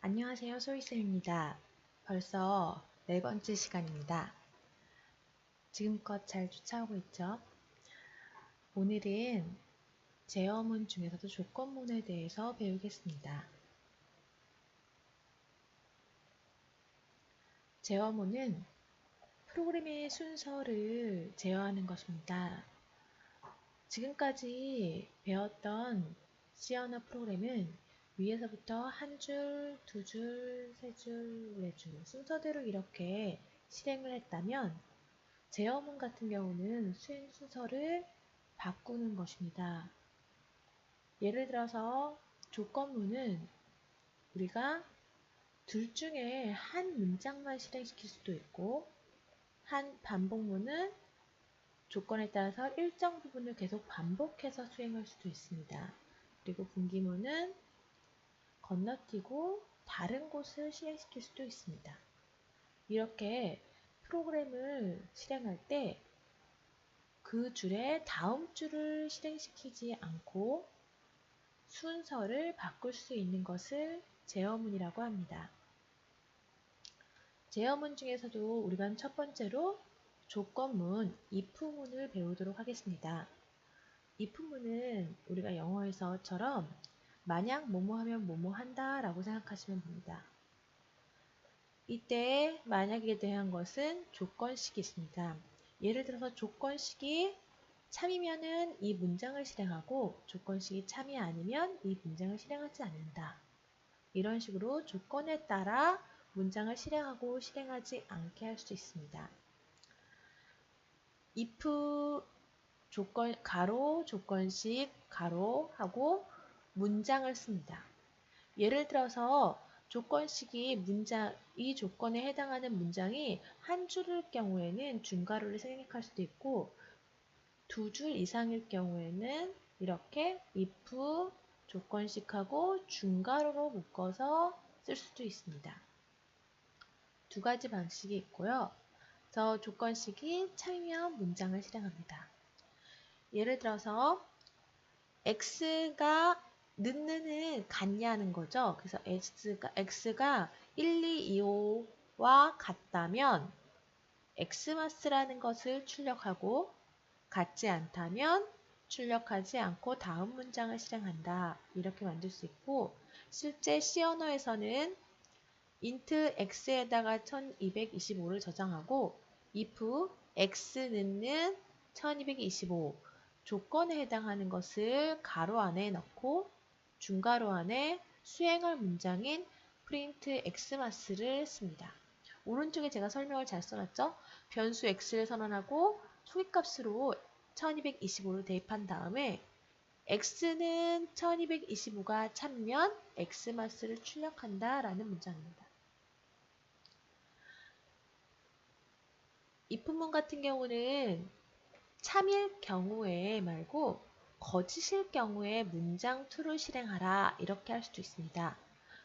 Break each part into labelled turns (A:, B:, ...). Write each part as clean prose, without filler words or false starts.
A: 안녕하세요. 소희쌤입니다. 벌써 네 번째 시간입니다. 지금껏 잘 쫓아오고 있죠? 오늘은 제어문 중에서도 조건문에 대해서 배우겠습니다. 제어문은 프로그램의 순서를 제어하는 것입니다. 지금까지 배웠던 C 언어 프로그램은 위에서부터 한 줄, 두 줄, 세 줄, 네 줄 순서대로 이렇게 실행을 했다면 제어문 같은 경우는 수행 순서를 바꾸는 것입니다. 예를 들어서 조건문은 우리가 둘 중에 한 문장만 실행시킬 수도 있고 한 반복문은 조건에 따라서 일정 부분을 계속 반복해서 수행할 수도 있습니다. 그리고 분기문은 건너뛰고 다른 곳을 실행시킬 수도 있습니다. 이렇게 프로그램을 실행할 때 그 줄의 다음 줄을 실행시키지 않고 순서를 바꿀 수 있는 것을 제어문이라고 합니다. 제어문 중에서도 우리가 첫 번째로 조건문, if문을 배우도록 하겠습니다. if문은 우리가 영어에서처럼 만약 뭐뭐 하면 뭐뭐 한다 라고 생각하시면 됩니다. 이때 만약에 대한 것은 조건식이 있습니다. 예를 들어서 조건식이 참이면은 이 문장을 실행하고 조건식이 참이 아니면 이 문장을 실행하지 않는다. 이런 식으로 조건에 따라 문장을 실행하고 실행하지 않게 할 수 있습니다. if 조건 가로 조건식 가로 하고 문장을 씁니다. 예를 들어서 조건식이 이 조건에 해당하는 문장이 한 줄일 경우에는 중괄호를 생략할 수도 있고 두 줄 이상일 경우에는 이렇게 if 조건식하고 중괄호로 묶어서 쓸 수도 있습니다. 두 가지 방식이 있고요. 저 조건식이 참이면 문장을 실행합니다. 예를 들어서 x가 는는 같냐는 거죠. 그래서 x가 1, 2, 2, 5와 같다면 x마스라는 것을 출력하고 같지 않다면 출력하지 않고 다음 문장을 실행한다. 이렇게 만들 수 있고 실제 C 언어에서는 int x에다가 1225를 저장하고 if x는 1225 조건에 해당하는 것을 가로 안에 넣고 중괄호 안에 수행할 문장인 print xmas를 씁니다. 오른쪽에 제가 설명을 잘 써놨죠? 변수 x를 선언하고 초기값으로 1225를 대입한 다음에 x는 1225가 참면 xmas를 출력한다 라는 문장입니다. if문 같은 경우는 참일 경우에 말고 거짓일 경우에 문장 2를 실행하라 이렇게 할 수도 있습니다.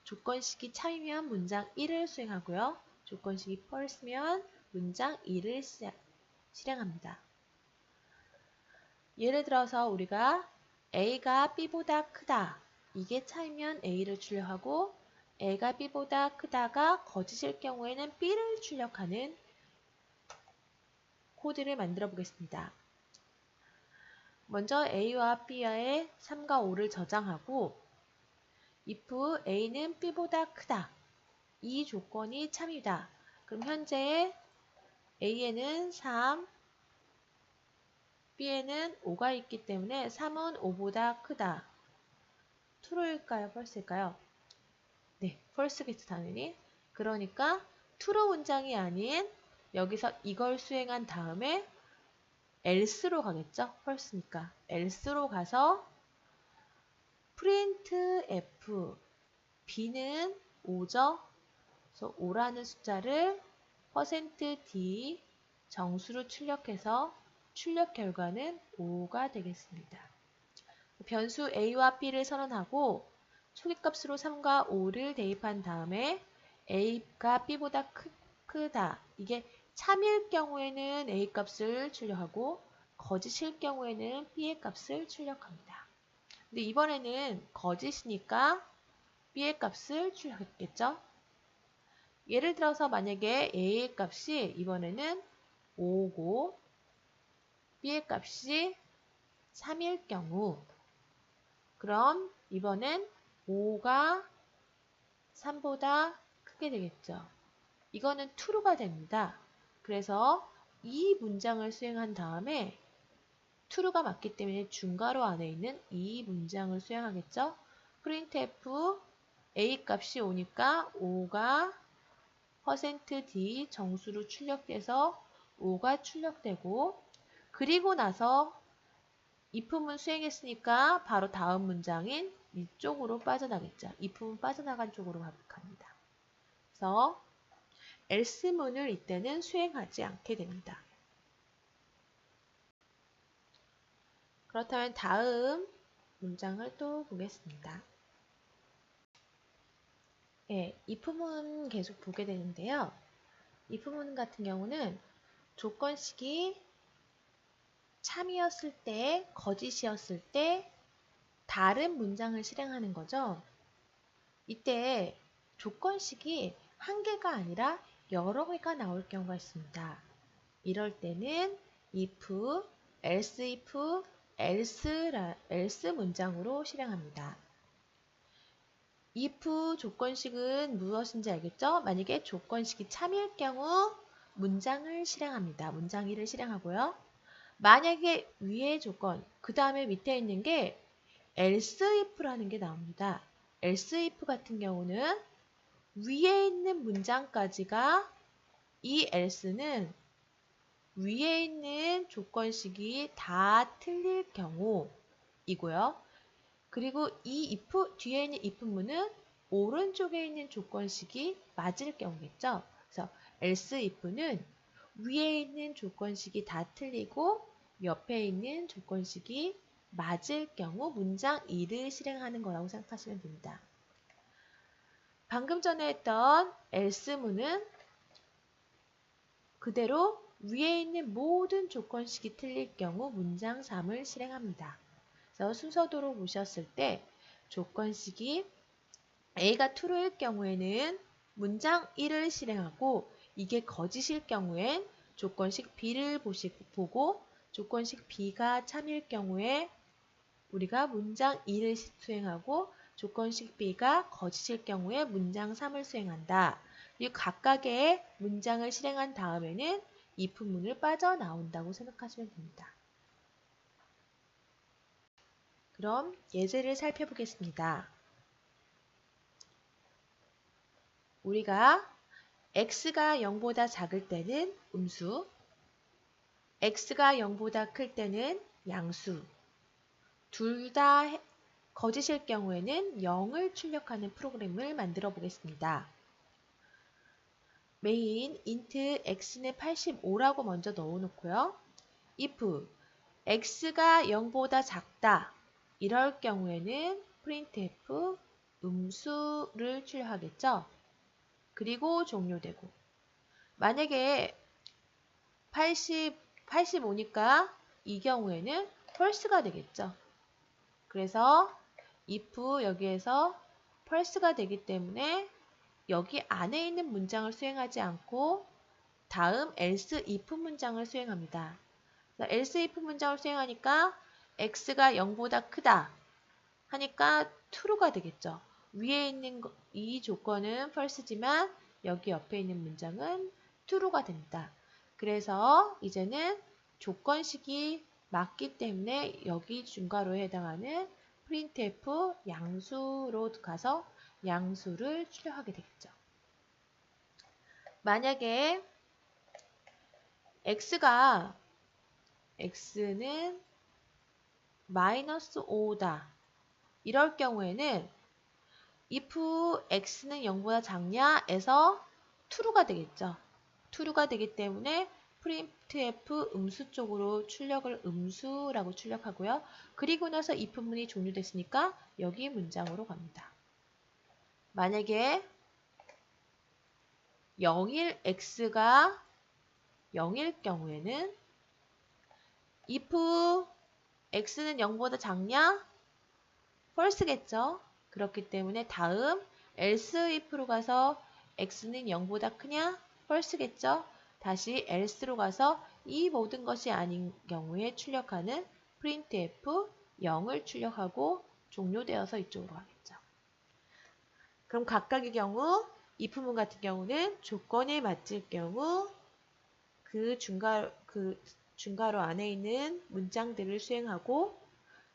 A: 조건식이 참이면 문장 1을 수행하고요. 조건식이 false면 문장 2를 실행합니다. 예를 들어서 우리가 A가 B보다 크다. 이게 참이면 A를 출력하고 A가 B보다 크다가 거짓일 경우에는 B를 출력하는 코드를 만들어 보겠습니다. 먼저 A와 B의 3과 5를 저장하고 if A는 B보다 크다. 이 조건이 참이다. 그럼 현재 A에는 3, B에는 5가 있기 때문에 3은 5보다 크다. true일까요? false일까요? 네, false겠죠, 당연히. 그러니까 true 문장이 아닌 여기서 이걸 수행한 다음에 else로 가겠죠? false니까. else로 가서 print f b는 5죠? 그래서 5라는 숫자를 %d 정수로 출력해서 출력 결과는 5가 되겠습니다. 변수 a와 b를 선언하고 초기값으로 3과 5를 대입한 다음에 a가 b보다 크다. 이게 참일 경우에는 a 값을 출력하고 거짓일 경우에는 b의 값을 출력합니다. 근데 이번에는 거짓이니까 b의 값을 출력했겠죠. 예를 들어서 만약에 a의 값이 이번에는 5고 b의 값이 3일 경우 그럼 이번엔 5가 3보다 크게 되겠죠. 이거는 true가 됩니다. 그래서 이 문장을 수행한 다음에 true가 맞기 때문에 중괄호 안에 있는 이 문장을 수행하겠죠. printf a 값이 5니까 5가 %d 정수로 출력돼서 5가 출력되고 그리고 나서 if문 수행했으니까 바로 다음 문장인 이쪽으로 빠져나겠죠. if문 빠져나간 쪽으로 갑니다. 그래서 else문을 이때는 수행하지 않게 됩니다. 그렇다면 다음 문장을 또 보겠습니다. 네, if문 계속 보게 되는데요. if문 같은 경우는 조건식이 참이었을 때, 거짓이었을 때 다른 문장을 실행하는 거죠. 이때 조건식이 한 개가 아니라 여러 개가 나올 경우가 있습니다. 이럴 때는 if, else if, else 문장으로 실행합니다. if 조건식은 무엇인지 알겠죠? 만약에 조건식이 참일 경우 문장을 실행합니다. 문장 1을 실행하고요. 만약에 위의 조건, 그 다음에 밑에 있는 게 else if라는 게 나옵니다. else if 같은 경우는 위에 있는 문장까지가 이 else는 위에 있는 조건식이 다 틀릴 경우이고요. 그리고 이 if, 뒤에 있는 if문은 오른쪽에 있는 조건식이 맞을 경우겠죠. 그래서 else if는 위에 있는 조건식이 다 틀리고 옆에 있는 조건식이 맞을 경우 문장 1을 실행하는 거라고 생각하시면 됩니다. 방금 전에 했던 else문은 그대로 위에 있는 모든 조건식이 틀릴 경우 문장 3을 실행합니다. 그래서 순서도로 보셨을 때 조건식이 A가 true일 경우에는 문장 1을 실행하고 이게 거짓일 경우엔 조건식 B를 보고 조건식 B가 참일 경우에 우리가 문장 2를 수행하고 조건식 B가 거짓일 경우에 문장 3을 수행한다. 그리고 각각의 문장을 실행한 다음에는 if문을 빠져나온다고 생각하시면 됩니다. 그럼 예제를 살펴보겠습니다. 우리가 x가 0보다 작을 때는 음수, x가 0보다 클 때는 양수, 둘 다 거짓일 경우에는 0을 출력하는 프로그램을 만들어 보겠습니다. 메인 int x는 85라고 먼저 넣어놓고요. if x가 0보다 작다. 이럴 경우에는 printf 음수를 출력하겠죠. 그리고 종료되고 만약에 85니까 이 경우에는 false가 되겠죠. 그래서 if 여기에서 false가 되기 때문에 여기 안에 있는 문장을 수행하지 않고 다음 else if 문장을 수행합니다. else if 문장을 수행하니까 x가 0보다 크다 하니까 true가 되겠죠. 위에 있는 이 조건은 false지만 여기 옆에 있는 문장은 true가 됩니다. 그래서 이제는 조건식이 맞기 때문에 여기 중괄호에 해당하는 printf 양수로 가서 양수를 출력하게 되겠죠. 만약에 x는 -5다. 이럴 경우에는 if x는 0보다 작냐에서 true가 되겠죠. true가 되기 때문에 printf 음수 쪽으로 출력을 음수라고 출력하고요. 그리고 나서 if문이 종료됐으니까 여기 문장으로 갑니다. 만약에 0일 x가 0일 경우에는 if x는 0보다 작냐? false겠죠. 그렇기 때문에 다음 else if로 가서 x는 0보다 크냐? false겠죠? 다시 else로 가서 이 모든 것이 아닌 경우에 출력하는 printf 0을 출력하고 종료되어서 이쪽으로 가겠죠. 그럼 각각의 경우 if문 같은 경우는 조건에 맞을 경우 그 중괄호 안에 있는 문장들을 수행하고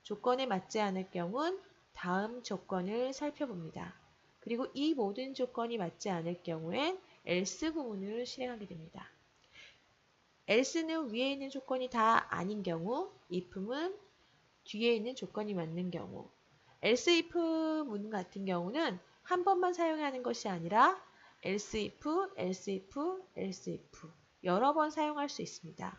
A: 조건에 맞지 않을 경우는 다음 조건을 살펴봅니다. 그리고 이 모든 조건이 맞지 않을 경우엔 else 구문을 실행하게 됩니다. else는 위에 있는 조건이 다 아닌 경우, if는 뒤에 있는 조건이 맞는 경우, else if 문 같은 경우는 한 번만 사용하는 것이 아니라 else if, else if, else if 여러 번 사용할 수 있습니다.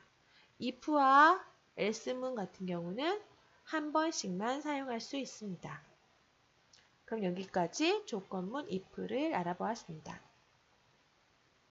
A: if와 else문 같은 경우는 한 번씩만 사용할 수 있습니다. 그럼 여기까지 조건문 if를 알아보았습니다.